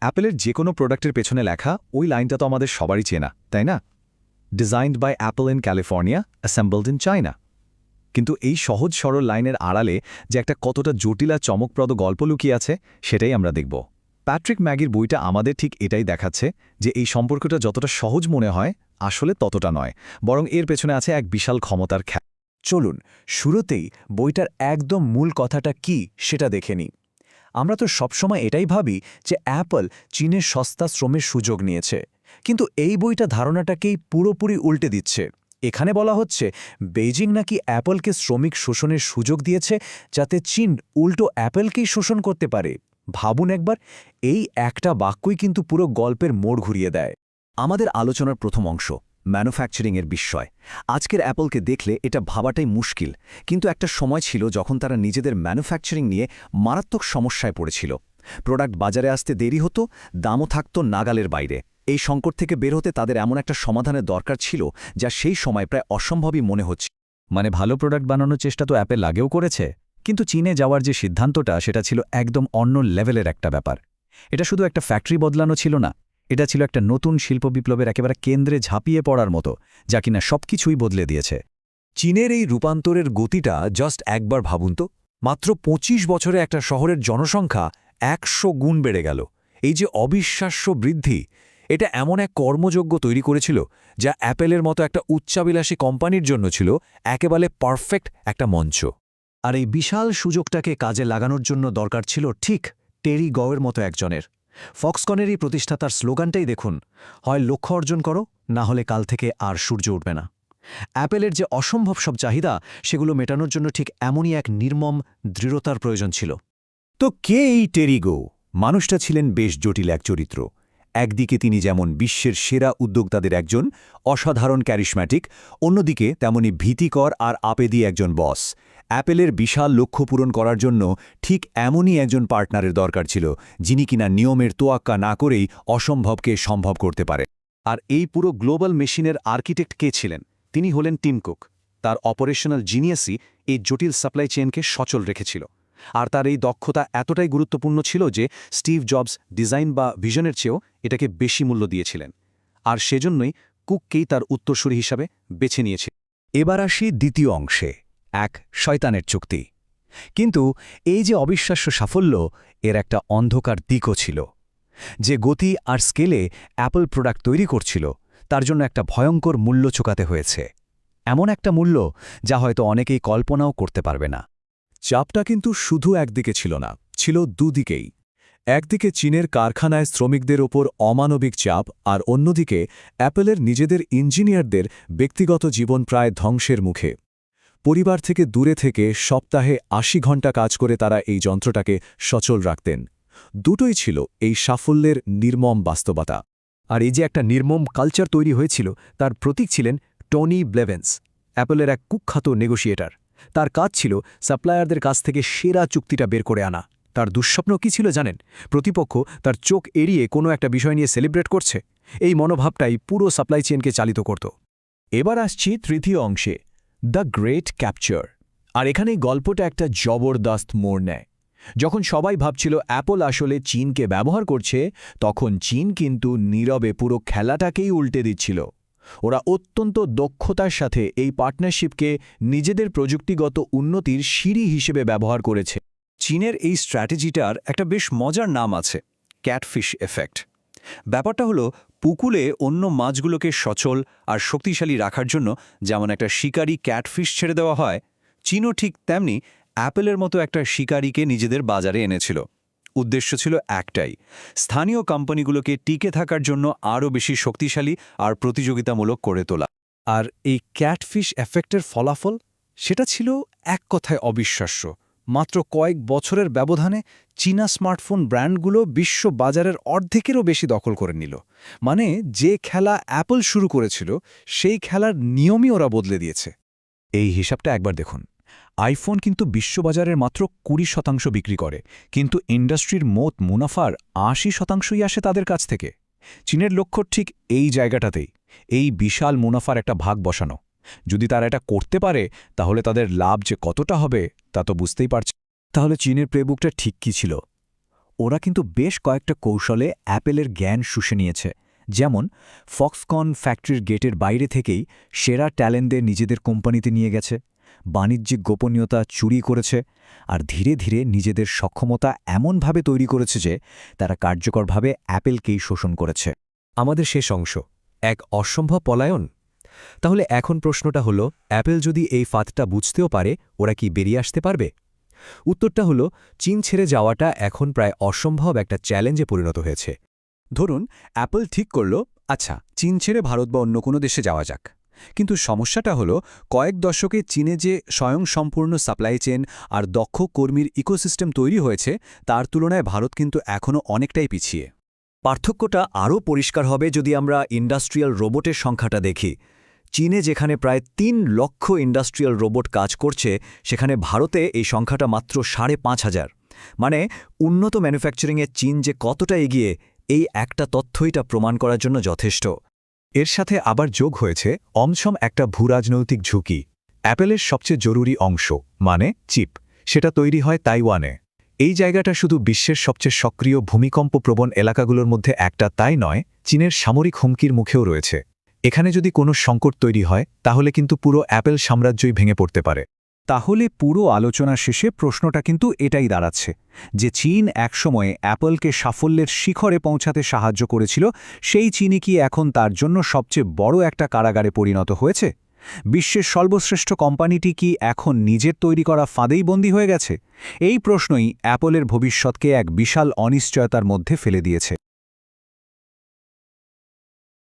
অ্যাপেলের যে কোনো প্রোডাক্টের পেছনে লেখা ওই লাইনটা তো আমাদের সবারই চেনা, তাই না? Designed by Apple in California, assembled in China. কিন্তু এই সহজ সরল লাইনের আড়ালে যে একটা কতটা জটিল আর চমকপ্রদ গল্প লুকিয়ে আছে, সেটাই আমরা দেখব। প্যাট্রিক ম্যাগির বইটা আমাদের ঠিক এটাই দেখাচ্ছে যে এই সম্পর্কটা যতটা সহজ মনে হয় আসলে ততটা নয়, বরং এর পেছনে আছে এক বিশাল ক্ষমতার খেলা। চলুন শুরুতেই বইটার একদম মূল কথাটা কি সেটা দেখে নিই। আমরা তো সবসময় এটাই ভাবি যে অ্যাপল চীনের সস্তা শ্রমের সুযোগ নিয়েছে, কিন্তু এই বইটা ধারণাটাকেই পুরোপুরি উল্টে দিচ্ছে। এখানে বলা হচ্ছে বেইজিং নাকি অ্যাপলকে শ্রমিক শোষণের সুযোগ দিয়েছে, যাতে চীন উল্টো অ্যাপলকেই শোষণ করতে পারে। ভাবুন একবার, এই একটা বাক্যই কিন্তু পুরো গল্পের মোড় ঘুরিয়ে দেয়। আমাদের আলোচনার প্রথম অংশ ম্যানুফ্যাকচারিংয়ের বিস্ময়। আজকের অ্যাপলকে দেখলে এটা ভাবাটাই মুশকিল, কিন্তু একটা সময় ছিল যখন তারা নিজেদের ম্যানুফ্যাকচারিং নিয়ে মারাত্মক সমস্যায় পড়েছিল। প্রোডাক্ট বাজারে আসতে দেরি হতো, দামও থাকত নাগালের বাইরে। এই সংকট থেকে বের হতে তাদের এমন একটা সমাধানের দরকার ছিল যা সেই সময় প্রায় অসম্ভবই মনে হচ্ছে। মানে ভালো প্রোডাক্ট বানানোর চেষ্টা তো অ্যাপেল আগেও করেছে, কিন্তু চীনে যাওয়ার যে সিদ্ধান্তটা সেটা ছিল একদম অন্য লেভেলের একটা ব্যাপার। এটা শুধু একটা ফ্যাক্টরি বদলানো ছিল না, এটা ছিল একটা নতুন শিল্প বিপ্লবের একেবারে কেন্দ্রে ঝাঁপিয়ে পড়ার মতো, যা কিনা সবকিছুই বদলে দিয়েছে। চীনের এই রূপান্তরের গতিটা জাস্ট একবার ভাবুন তো। মাত্র ২৫ বছরে একটা শহরের জনসংখ্যা ১০০ গুণ বেড়ে গেল। এই যে অবিশ্বাস্য বৃদ্ধি, এটা এমন এক কর্মযোগ্য তৈরি করেছিল যা অ্যাপেলের মতো একটা উচ্চাবিলাসী কোম্পানির জন্য ছিল একেবারে পারফেক্ট একটা মঞ্চ। আর এই বিশাল সুযোগটাকে কাজে লাগানোর জন্য দরকার ছিল ঠিক টেরি গওয়ের মতো একজনের। ফক্সকনের এই প্রতিষ্ঠাতার স্লোগানটাই দেখুন, হয় লক্ষ্য অর্জন করো, না হলে কাল থেকে আর সূর্য উঠবে না। অ্যাপেলের যে অসম্ভব সব চাহিদা, সেগুলো মেটানোর জন্য ঠিক এমনই এক নির্মম দৃঢ়তার প্রয়োজন ছিল। তো কে এই টেরি গো? মানুষটা ছিলেন বেশ জটিল এক চরিত্র। একদিকে তিনি যেমন বিশ্বের সেরা উদ্যোক্তাদের একজন, অসাধারণ ক্যারিশম্যাটিক, অন্যদিকে তেমনি ভীতিকর আর আপেদি একজন বস। অ্যাপেলের বিশাল লক্ষ্য পূরণ করার জন্য ঠিক এমনই একজন পার্টনারের দরকার ছিল, যিনি কিনা নিয়মের তোয়াক্কা না করেই অসম্ভবকে সম্ভব করতে পারে। আর এই পুরো গ্লোবাল মেশিনের আর্কিটেক্ট কে ছিলেন? তিনি হলেন টিম কুক। তার অপারেশনাল জিনিয়াসই এই জটিল সাপ্লাই চেইনকে সচল রেখেছিল। আর তার এই দক্ষতা এতটাই গুরুত্বপূর্ণ ছিল যে স্টিভ জবস ডিজাইন বা ভিশনের চেয়েও এটাকে বেশি মূল্য দিয়েছিলেন। আর সেজন্যই কুককেই তার উত্তরসূরি হিসাবে বেছে নিয়েছে। এবার আসি দ্বিতীয় অংশে, এক শয়তানের চুক্তি। কিন্তু এই যে অবিশ্বাস্য সাফল্য, এর একটা অন্ধকার দিকও ছিল। যে গতি আর স্কেলে অ্যাপল প্রোডাক্ট তৈরি করছিল, তার জন্য একটা ভয়ঙ্কর মূল্য চোকাতে হয়েছে। এমন একটা মূল্য যা হয়তো অনেকেই কল্পনাও করতে পারবে না। চাপটা কিন্তু শুধু একদিকে ছিল না, ছিল দুদিকেই। একদিকে চীনের কারখানায় শ্রমিকদের ওপর অমানবিক চাপ, আর অন্যদিকে অ্যাপলের নিজেদের ইঞ্জিনিয়ারদের ব্যক্তিগত জীবন প্রায় ধ্বংসের মুখে। পরিবার থেকে দূরে থেকে সপ্তাহে ৮০ ঘণ্টা কাজ করে তারা এই যন্ত্রটাকে সচল রাখতেন। দুটোই ছিল এই সাফল্যের নির্মম বাস্তবতা। আর এই যে একটা নির্মম কালচার তৈরি হয়েছিল, তার প্রতীক ছিলেন টনি ব্লেভেন্স, অ্যাপলের এক কুখ্যাত নেগোশিয়েটার। তার কাজ ছিল সাপ্লায়ারদের কাছ থেকে সেরা চুক্তিটা বের করে আনা। তার দুঃস্বপ্ন কী ছিল জানেন? প্রতিপক্ষ তার চোখ এড়িয়ে কোনো একটা বিষয় নিয়ে সেলিব্রেট করছে। এই মনোভাবটাই পুরো সাপ্লাই চেইনকে চালিত করত। এবার আসছি তৃতীয় অংশে, দ্য গ্রেট ক্যাপচার। আর এখানেই গল্পটা একটা জবরদস্ত মোড় নেয়। যখন সবাই ভাবছিল অ্যাপল আসলে চীনকে ব্যবহার করছে, তখন চীন কিন্তু নীরবে পুরো খেলাটাকেই উল্টে দিচ্ছিল। ওরা অত্যন্ত দক্ষতার সাথে এই পার্টনারশিপকে নিজেদের প্রযুক্তিগত উন্নতির সিঁড়ি হিসেবে ব্যবহার করেছে। চীনের এই স্ট্র্যাটেজিটার একটা বেশ মজার নাম আছে, ক্যাটফিশ এফেক্ট। ব্যাপারটা হলো, পুকুরে অন্য মাছগুলোকে সচল আর শক্তিশালী রাখার জন্য যেমন একটা শিকারী ক্যাটফিশ ছেড়ে দেওয়া হয়, চীনও ঠিক তেমনি অ্যাপেলের মতো একটা শিকারীকে নিজেদের বাজারে এনেছিল। উদ্দেশ্য ছিল একটাই, স্থানীয় কোম্পানিগুলোকে টিকে থাকার জন্য আরও বেশি শক্তিশালী আর প্রতিযোগিতামূলক করে তোলা। আর এই ক্যাটফিশ এফেক্টের ফলাফল, সেটা ছিল এক কথায় অবিশ্বাস্য। মাত্র কয়েক বছরের ব্যবধানে চীনা স্মার্টফোন ব্র্যান্ডগুলো বিশ্ব বাজারের অর্ধেকেরও বেশি দখল করে নিল। মানে যে খেলা অ্যাপল শুরু করেছিল, সেই খেলার নিয়মই ওরা বদলে দিয়েছে। এই হিসাবটা একবার দেখুন। আইফোন কিন্তু বিশ্ববাজারের মাত্র ২০% বিক্রি করে, কিন্তু ইন্ডাস্ট্রির মোট মুনাফার ৮০%ই আসে তাদের কাছ থেকে। চীনের লক্ষ্য ঠিক এই জায়গাটাতেই, এই বিশাল মুনাফার একটা ভাগ বসানো। যদি তারা এটা করতে পারে, তাহলে তাদের লাভ যে কতটা হবে তা তো বুঝতেই পারছে। তাহলে চীনের প্লেবুকটা ঠিক কী ছিল? ওরা কিন্তু বেশ কয়েকটা কৌশলে অ্যাপেলের জ্ঞান শুষে নিয়েছে। যেমন ফক্সকন ফ্যাক্টরির গেটের বাইরে থেকেই সেরা ট্যালেন্টদের নিজেদের কোম্পানিতে নিয়ে গেছে, বাণিজ্যিক গোপনীয়তা চুরি করেছে, আর ধীরে ধীরে নিজেদের সক্ষমতা এমনভাবে তৈরি করেছে যে তারা কার্যকরভাবে অ্যাপেলকেই শোষণ করেছে। আমাদের শেষ অংশ, এক অসম্ভব পলায়ন। তাহলে এখন প্রশ্নটা হলো, অ্যাপেল যদি এই ফাঁদটা বুঝতেও পারে, ওরা কি বেরিয়ে আসতে পারবে? উত্তরটা হলো, চীন ছেড়ে যাওয়াটা এখন প্রায় অসম্ভব একটা চ্যালেঞ্জে পরিণত হয়েছে। ধরুন অ্যাপল ঠিক করল, আচ্ছা চীন ছেড়ে ভারত বা অন্য কোনো দেশে যাওয়া যাক। কিন্তু সমস্যাটা হলো কয়েক দশকে চীনে যে স্বয়ংসম্পূর্ণ সাপ্লাই চেন আর দক্ষ কর্মীর ইকোসিস্টেম তৈরি হয়েছে তার তুলনায় ভারত কিন্তু এখনও অনেকটাই পিছিয়ে। পার্থক্যটা আরও পরিষ্কার হবে যদি আমরা ইন্ডাস্ট্রিয়াল রোবটের সংখ্যাটা দেখি। চীনে যেখানে প্রায় ৩ লক্ষ ইন্ডাস্ট্রিয়াল রোবট কাজ করছে, সেখানে ভারতে এই সংখ্যাটা মাত্র ৫,৫০০। মানে উন্নত ম্যানুফ্যাকচারিংয়ে চীন যে কতটা এগিয়ে, এই একটা তথ্যইটা প্রমাণ করার জন্য যথেষ্ট। এর সাথে আবার যোগ হয়েছে অমছম একটা ভূরাজনৈতিক ঝুঁকি। অ্যাপেলের সবচেয়ে জরুরি অংশ মানে চিপ, সেটা তৈরি হয় তাইওয়ানে। এই জায়গাটা শুধু বিশ্বের সবচেয়ে সক্রিয় ভূমিকম্পপ্রবণ এলাকাগুলোর মধ্যে একটা তাই নয়, চীনের সামরিক হুমকির মুখেও রয়েছে। এখানে যদি কোনো সংকট তৈরি হয় তাহলে কিন্তু পুরো অ্যাপেল সাম্রাজ্যই ভেঙে পড়তে পারে। তাহলে পুরো আলোচনা শেষে প্রশ্নটা কিন্তু এটাই দাঁড়াচ্ছে যে চীন একসময়ে অ্যাপলকে সাফল্যের শিখরে পৌঁছাতে সাহায্য করেছিল, সেই চীনই কি এখন তার জন্য সবচেয়ে বড় একটা কারাগারে পরিণত হয়েছে? বিশ্বের সর্বশ্রেষ্ঠ কোম্পানিটি কি এখন নিজের তৈরি করা ফাঁদেই বন্দী হয়ে গেছে? এই প্রশ্নই অ্যাপলের ভবিষ্যৎকে এক বিশাল অনিশ্চয়তার মধ্যে ফেলে দিয়েছে।